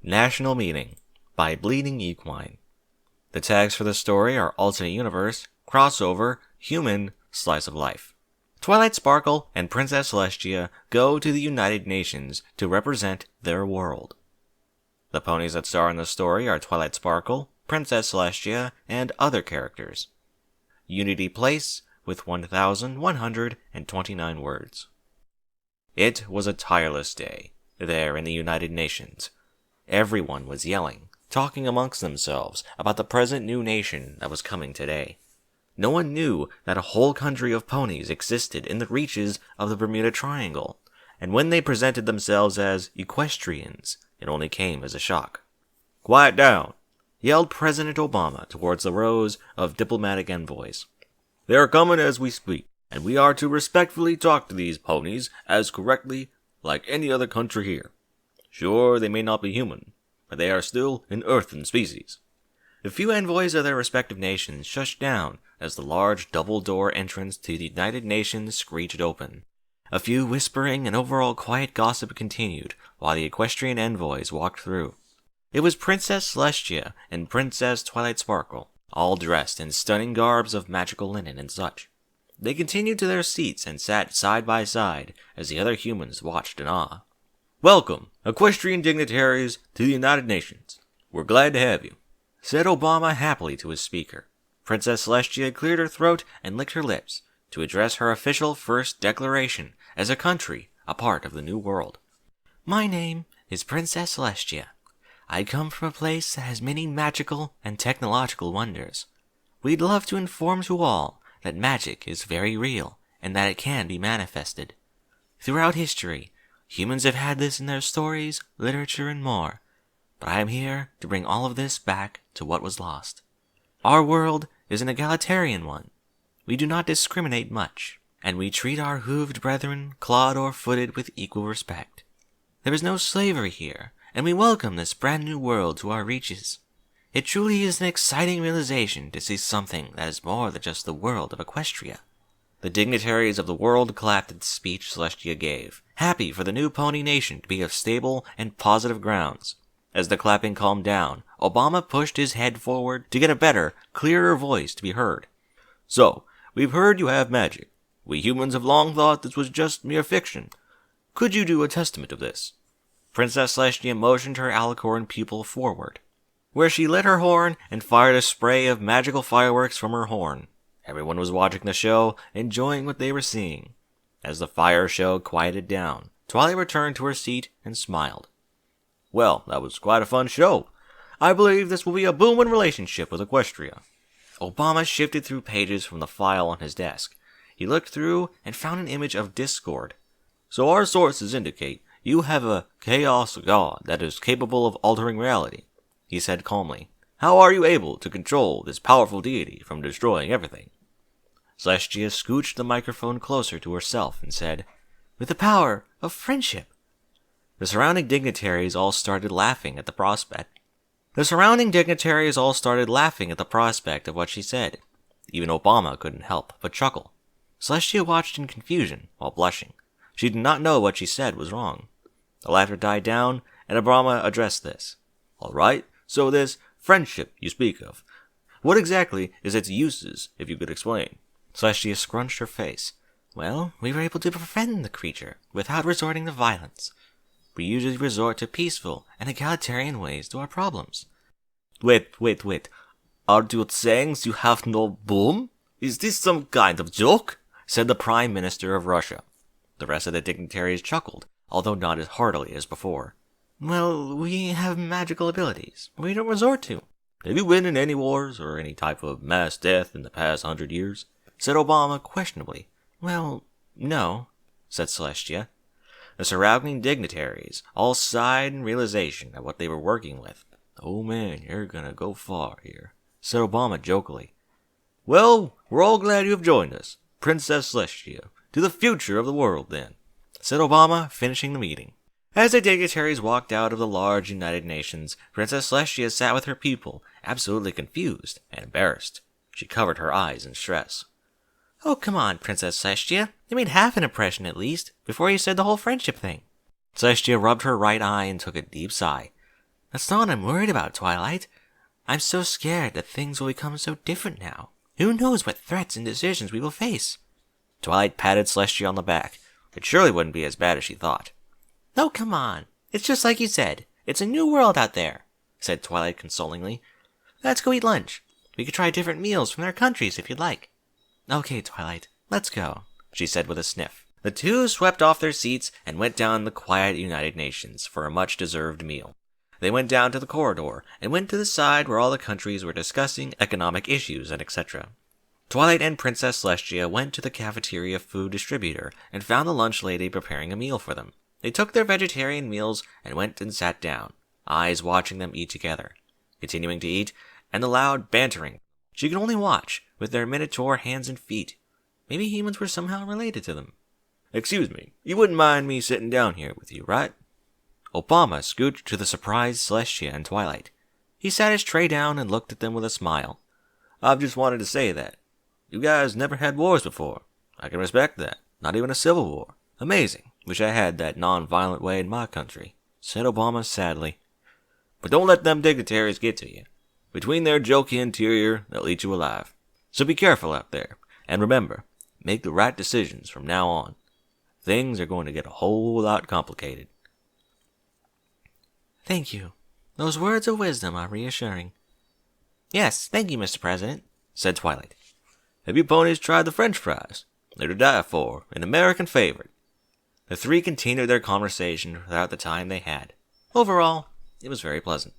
National Meeting by BleedingEquine. The tags for the story are alternate universe, crossover, human, slice of life. Twilight Sparkle and Princess Celestia go to the United Nations to represent their world. The ponies that star in the story are Twilight Sparkle, Princess Celestia, and other characters. Unity Place with 1,129 words. It was a tireless day, there in the United Nations. Everyone was yelling, talking amongst themselves about the present new nation that was coming today. No one knew that a whole country of ponies existed in the reaches of the Bermuda Triangle, and when they presented themselves as equestrians, it only came as a shock. "Quiet down," yelled President Obama towards the rows of diplomatic envoys. "They are coming as we speak, and we are to respectfully talk to these ponies as correctly like any other country here. Sure, they may not be human, but they are still an earthen species." The few envoys of their respective nations shushed down as the large double-door entrance to the United Nations screeched open. A few whispering and overall quiet gossip continued while the equestrian envoys walked through. It was Princess Celestia and Princess Twilight Sparkle, all dressed in stunning garbs of magical linen and such. They continued to their seats and sat side by side as the other humans watched in awe. "Welcome, equestrian dignitaries, to the United Nations. We're glad to have you," said Obama happily to his speaker. Princess Celestia cleared her throat and licked her lips to address her official first declaration as a country, a part of the New World. "My name is Princess Celestia. I come from a place that has many magical and technological wonders. We'd love to inform to all that magic is very real and that it can be manifested. Throughout history, humans have had this in their stories, literature, and more, but I am here to bring all of this back to what was lost. Our world is an egalitarian one. We do not discriminate much, and we treat our hooved brethren, clawed or footed, with equal respect. There is no slavery here, and we welcome this brand new world to our reaches. It truly is an exciting realization to see something that is more than just the world of Equestria." The dignitaries of the world clapped at the speech Celestia gave, happy for the new pony nation to be of stable and positive grounds. As the clapping calmed down, Obama pushed his head forward to get a better, clearer voice to be heard. "So, we've heard you have magic. We humans have long thought this was just mere fiction. Could you do a testament of this?" Princess Celestia motioned her alicorn pupil forward, where she lit her horn and fired a spray of magical fireworks from her horn. Everyone was watching the show, enjoying what they were seeing. As the fire show quieted down, Twilight returned to her seat and smiled. "Well, that was quite a fun show. I believe this will be a booming relationship with Equestria." Obama shifted through pages from the file on his desk. He looked through and found an image of Discord. "So our sources indicate you have a chaos god that is capable of altering reality," he said calmly. "How are you able to control this powerful deity from destroying everything?" Celestia scooched the microphone closer to herself and said, "With the power of friendship." The surrounding dignitaries all started laughing at the prospect. of what she said. Even Obama couldn't help but chuckle. Celestia watched in confusion while blushing. She did not know what she said was wrong. The laughter died down, and Obama addressed this. "All right, so this friendship you speak of, what exactly is its uses, if you could explain?" Celestia scrunched her face. "Well, we were able to befriend the creature without resorting to violence. We usually resort to peaceful and egalitarian ways to our problems." Wait. Are you saying you have no boom? Is this some kind of joke?" said the Prime Minister of Russia. The rest of the dignitaries chuckled, although not as heartily as before. "Well, we have magical abilities. We don't resort to." "Have you been in any wars or any type of mass death in the past 100 years? said Obama questionably. "Well, no," said Celestia. The surrounding dignitaries all sighed in realization at what they were working with. "Oh man, you're gonna go far here," said Obama jokingly. "Well, we're all glad you have joined us, Princess Celestia. To the future of the world, then," said Obama, finishing the meeting. As the dignitaries walked out of the large United Nations, Princess Celestia sat with her people, absolutely confused and embarrassed. She covered her eyes in stress. "Oh, come on, Princess Celestia. You made half an impression at least, before you said the whole friendship thing." Celestia rubbed her right eye and took a deep sigh. That's not what I'm worried about, Twilight. I'm so scared that things will become so different now. Who knows what threats and decisions we will face? Twilight patted Celestia on the back. It surely wouldn't be as bad as she thought. No, come on. It's just like you said. It's a new world out there, said Twilight consolingly. Let's go eat lunch. We could try different meals from their countries if you'd like. Okay, Twilight, let's go, she said with a sniff. The two swept off their seats and went down the quiet United Nations for a much-deserved meal. They went down to the corridor and went to the side where all the countries were discussing economic issues and etc. Twilight and Princess Celestia went to the cafeteria food distributor and found the lunch lady preparing a meal for them. They took their vegetarian meals and went and sat down, eyes watching them eat together, continuing to eat, and the loud bantering she could only watch with their minotaur hands and feet. Maybe humans were somehow related to them. Excuse me, you wouldn't mind me sitting down here with you, right? Obama scooched to the surprised Celestia and Twilight. He sat his tray down and looked at them with a smile. I've just wanted to say that. You guys never had wars before. I can respect that. Not even a civil war. Amazing. Wish I had that non-violent way in my country, said Obama sadly. But don't let them dignitaries get to you. Between their jokey interior, they'll eat you alive. So be careful out there. And remember, make the right decisions from now on. Things are going to get a whole lot complicated. Thank you. Those words of wisdom are reassuring. Yes, thank you, Mr. President, said Twilight. Have you ponies tried the French fries? They're to die for, an American favorite. The three continued their conversation throughout the time they had. Overall, it was very pleasant.